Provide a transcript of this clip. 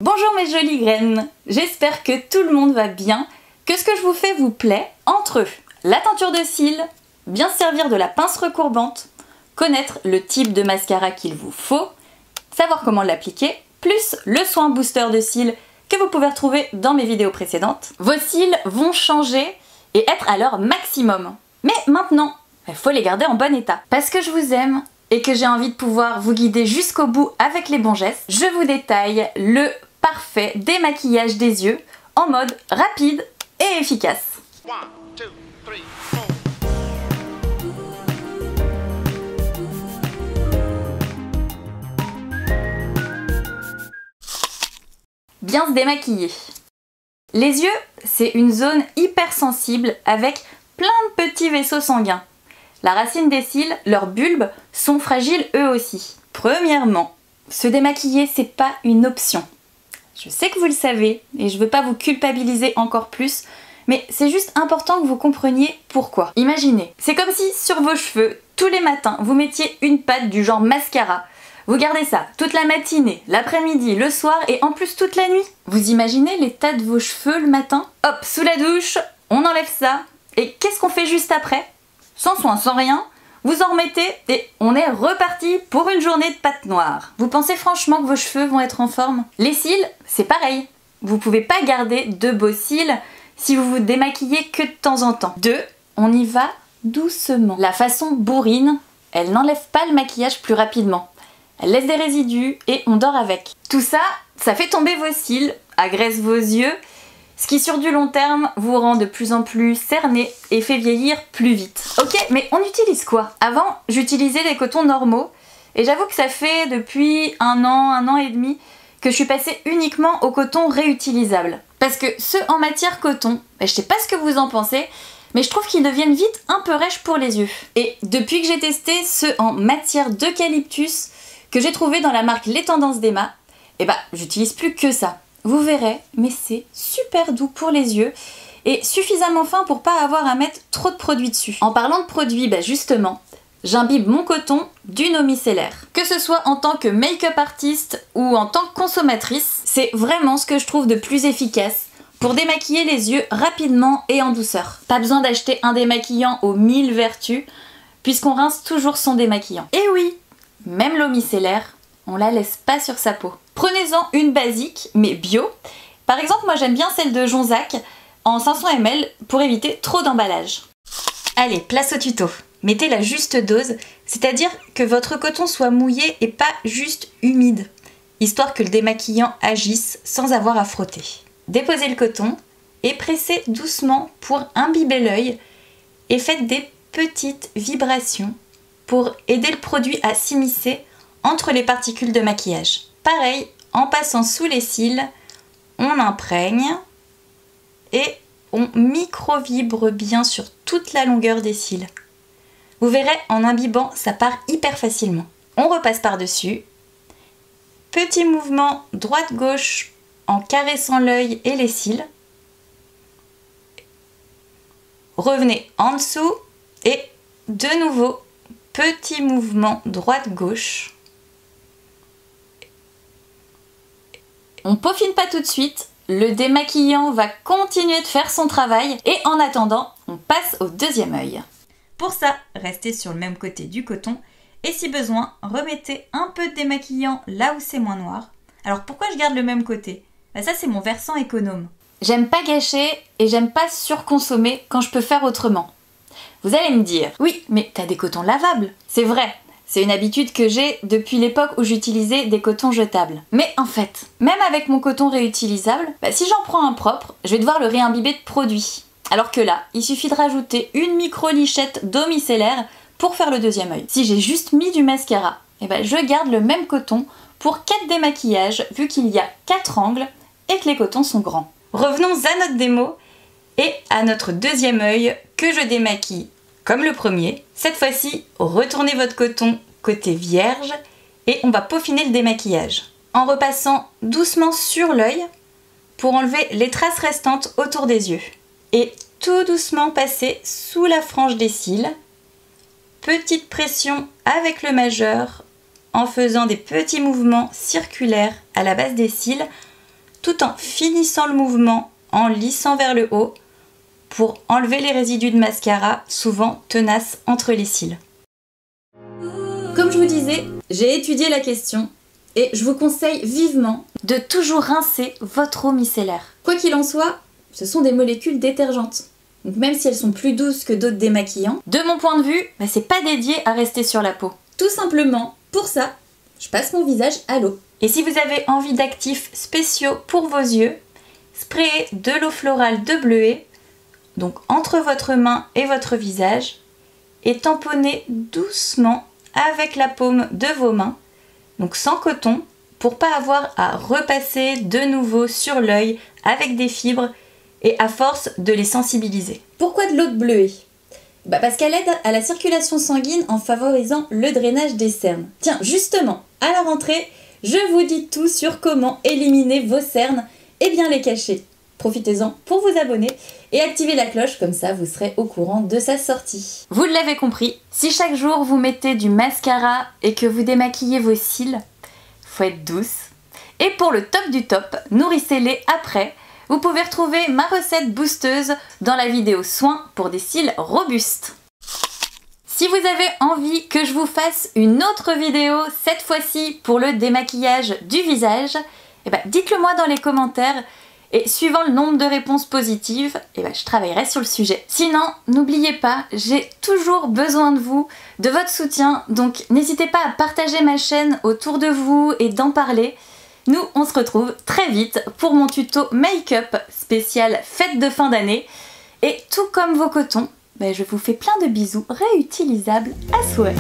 Bonjour mes jolies graines, j'espère que tout le monde va bien, que ce que je vous fais vous plaît. Entre la teinture de cils, bien servir de la pince recourbante, connaître le type de mascara qu'il vous faut, savoir comment l'appliquer, plus le soin booster de cils que vous pouvez retrouver dans mes vidéos précédentes. Vos cils vont changer et être à leur maximum. Mais maintenant, il faut les garder en bon état. Parce que je vous aime et que j'ai envie de pouvoir vous guider jusqu'au bout avec les bons gestes, je vous détaille le parfait démaquillage des yeux en mode rapide et efficace. 1, 2, 3, 4. Bien se démaquiller. Les yeux, c'est une zone hypersensible avec plein de petits vaisseaux sanguins. La racine des cils, leurs bulbes, sont fragiles eux aussi. Premièrement, se démaquiller, c'est pas une option. Je sais que vous le savez et je veux pas vous culpabiliser encore plus, mais c'est juste important que vous compreniez pourquoi. Imaginez, c'est comme si sur vos cheveux, tous les matins, vous mettiez une pâte du genre mascara. Vous gardez ça toute la matinée, l'après-midi, le soir et en plus toute la nuit. Vous imaginez l'état de vos cheveux le matin? Hop, sous la douche, on enlève ça. Et qu'est-ce qu'on fait juste après? Sans soin, sans rien, vous en remettez et on est reparti pour une journée de pâte noire. Vous pensez franchement que vos cheveux vont être en forme? Les cils, c'est pareil. Vous pouvez pas garder de beaux cils si vous vous démaquillez que de temps en temps. 2, on y va doucement. La façon bourrine, elle n'enlève pas le maquillage plus rapidement. Elle laisse des résidus et on dort avec. Tout ça, ça fait tomber vos cils, agresse vos yeux, ce qui sur du long terme vous rend de plus en plus cerné et fait vieillir plus vite. Ok, mais on utilise quoi? Avant, j'utilisais des cotons normaux et j'avoue que ça fait depuis un an et demi que je suis passée uniquement au coton réutilisable. Parce que ceux en matière coton, je sais pas ce que vous en pensez, mais je trouve qu'ils deviennent vite un peu rêches pour les yeux. Et depuis que j'ai testé ceux en matière d'eucalyptus, que j'ai trouvé dans la marque Les Tendances d'Emma, j'utilise plus que ça. Vous verrez, mais c'est super doux pour les yeux et suffisamment fin pour pas avoir à mettre trop de produits dessus. En parlant de produits, justement, j'imbibe mon coton d'une eau micellaire. Que ce soit en tant que make-up artiste ou en tant que consommatrice, c'est vraiment ce que je trouve de plus efficace pour démaquiller les yeux rapidement et en douceur. Pas besoin d'acheter un démaquillant aux 1000 vertus, puisqu'on rince toujours son démaquillant. Et oui, même l'eau micellaire, on la laisse pas sur sa peau. Prenez-en une basique, mais bio. Par exemple, moi j'aime bien celle de Jonzac en 500 ml pour éviter trop d'emballage. Allez, place au tuto. Mettez la juste dose, c'est-à-dire que votre coton soit mouillé et pas juste humide, histoire que le démaquillant agisse sans avoir à frotter. Déposez le coton et pressez doucement pour imbiber l'œil et faites des petites vibrations pour aider le produit à s'immiscer entre les particules de maquillage. Pareil, en passant sous les cils, on imprègne et on micro-vibre bien sur toute la longueur des cils. Vous verrez, en imbibant, ça part hyper facilement. On repasse par-dessus. Petit mouvement droite-gauche en caressant l'œil et les cils. Revenez en dessous et de nouveau, petit mouvement droite-gauche. On peaufine pas tout de suite, le démaquillant va continuer de faire son travail et en attendant, on passe au deuxième œil. Pour ça, restez sur le même côté du coton et si besoin, remettez un peu de démaquillant là où c'est moins noir. Alors pourquoi je garde le même côté? Ça c'est mon versant économe. J'aime pas gâcher et j'aime pas surconsommer quand je peux faire autrement. Vous allez me dire, oui, mais t'as des cotons lavables. C'est vrai, c'est une habitude que j'ai depuis l'époque où j'utilisais des cotons jetables. Mais en fait, même avec mon coton réutilisable, si j'en prends un propre, je vais devoir le réimbiber de produit. Alors que là, il suffit de rajouter une micro-lichette d'eau micellaire pour faire le deuxième œil. Si j'ai juste mis du mascara, je garde le même coton pour 4 démaquillages vu qu'il y a 4 angles et que les cotons sont grands. Revenons à notre démo et à notre deuxième œil que je démaquille comme le premier. Cette fois-ci, retournez votre coton côté vierge et on va peaufiner le démaquillage en repassant doucement sur l'œil pour enlever les traces restantes autour des yeux. Et tout doucement passer sous la frange des cils. Petite pression avec le majeur en faisant des petits mouvements circulaires à la base des cils tout en finissant le mouvement en lissant vers le haut pour enlever les résidus de mascara, souvent tenaces entre les cils. Comme je vous disais, j'ai étudié la question et je vous conseille vivement de toujours rincer votre eau micellaire. Quoi qu'il en soit, ce sont des molécules détergentes. Donc même si elles sont plus douces que d'autres démaquillants, de mon point de vue, c'est pas dédié à rester sur la peau. Tout simplement, pour ça, je passe mon visage à l'eau. Et si vous avez envie d'actifs spéciaux pour vos yeux, sprayez de l'eau florale de bleuet, donc entre votre main et votre visage, et tamponnez doucement avec la paume de vos mains, donc sans coton, pour pas avoir à repasser de nouveau sur l'œil avec des fibres et à force de les sensibiliser. Pourquoi de l'eau de bleuet ? Parce qu'elle aide à la circulation sanguine en favorisant le drainage des cernes. Tiens, justement, à la rentrée, je vous dis tout sur comment éliminer vos cernes et bien les cacher. Profitez-en pour vous abonner et activer la cloche, comme ça vous serez au courant de sa sortie. Vous l'avez compris, si chaque jour vous mettez du mascara et que vous démaquillez vos cils, faut être douce. Et pour le top du top, nourrissez-les après. Vous pouvez retrouver ma recette boosteuse dans la vidéo soins pour des cils robustes. Si vous avez envie que je vous fasse une autre vidéo, cette fois-ci pour le démaquillage du visage, dites-le moi dans les commentaires et suivant le nombre de réponses positives, je travaillerai sur le sujet. Sinon, n'oubliez pas, j'ai toujours besoin de vous, de votre soutien, donc n'hésitez pas à partager ma chaîne autour de vous et d'en parler. Nous, on se retrouve très vite pour mon tuto make-up spécial fête de fin d'année. Et tout comme vos cotons, je vous fais plein de bisous réutilisables à souhait.